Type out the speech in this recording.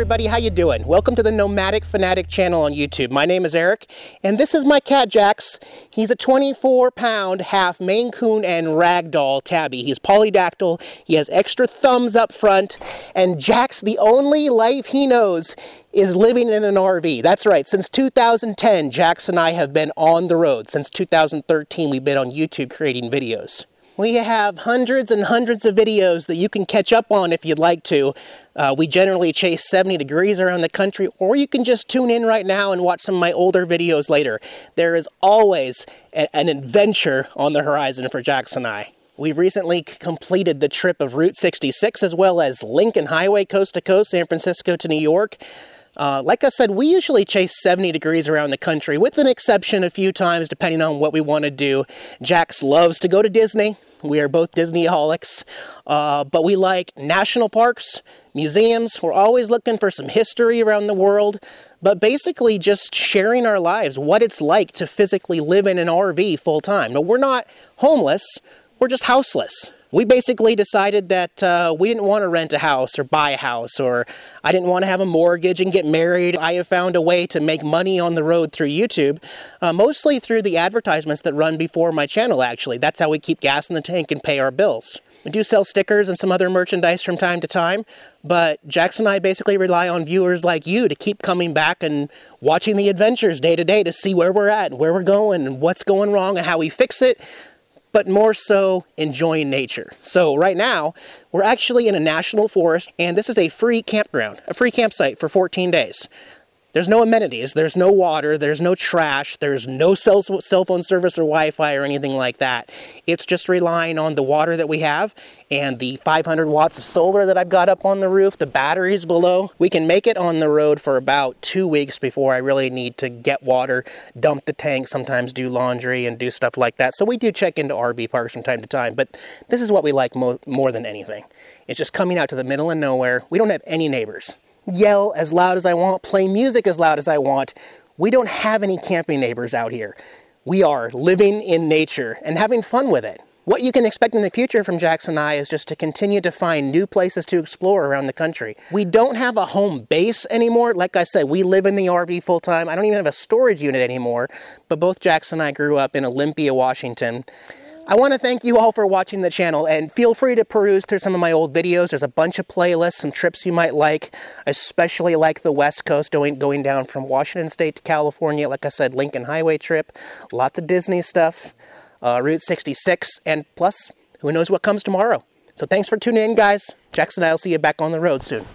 everybody, how you doing? Welcome to the Nomadic Fanatic channel on YouTube. My name is Eric, and this is my cat Jax. He's a 24-pound half Maine Coon and Ragdoll tabby. He's polydactyl, he has extra thumbs up front, and Jax, the only life he knows is living in an RV. That's right, since 2010, Jax and I have been on the road. Since 2013, we've been on YouTube creating videos. We have hundreds and hundreds of videos that you can catch up on if you'd like to. We generally chase 70 degrees around the country, or you can just tune in right now and watch some of my older videos later. There is always an adventure on the horizon for Jax and I. We've recently completed the trip of Route 66 as well as Lincoln Highway coast to coast, San Francisco to New York. Like I said, we usually chase 70 degrees around the country, with an exception a few times depending on what we want to do. Jax loves to go to Disney. We are both Disneyaholics, but we like national parks, museums. We're always looking for some history around the world, but basically just sharing our lives, what it's like to physically live in an RV full time. Now, we're not homeless, we're just houseless. We basically decided that we didn't want to rent a house or buy a house, or I didn't want to have a mortgage and get married. I have found a way to make money on the road through YouTube, mostly through the advertisements that run before my channel, actually. That's how we keep gas in the tank and pay our bills. We do sell stickers and some other merchandise from time to time, but Jax and I basically rely on viewers like you to keep coming back and watching the adventures day to day to see where we're at, and where we're going, and what's going wrong, and how we fix it, but more so enjoying nature. So right now, we're actually in a national forest, and this is a free campground, a free campsite for 14 days. There's no amenities, there's no water, there's no trash, there's no cell phone service or Wi-Fi or anything like that. It's just relying on the water that we have and the 500 watts of solar that I've got up on the roof, the batteries below. We can make it on the road for about 2 weeks before I really need to get water, dump the tank, sometimes do laundry and do stuff like that. So we do check into RV parks from time to time, but this is what we like more than anything. It's just coming out to the middle of nowhere. We don't have any neighbors. Yell as loud as I want, play music as loud as I want. We don't have any camping neighbors out here. We are living in nature and having fun with it. What you can expect in the future from Jax and I is just to continue to find new places to explore around the country. We don't have a home base anymore. Like I said, we live in the RV full time. I don't even have a storage unit anymore, but both Jax and I grew up in Olympia, Washington. I want to thank you all for watching the channel, and feel free to peruse through some of my old videos. There's a bunch of playlists, some trips you might like. I especially like the West Coast, going down from Washington State to California. Like I said, Lincoln Highway trip, lots of Disney stuff, Route 66, and plus, who knows what comes tomorrow. So thanks for tuning in, guys. Jax and I will see you back on the road soon.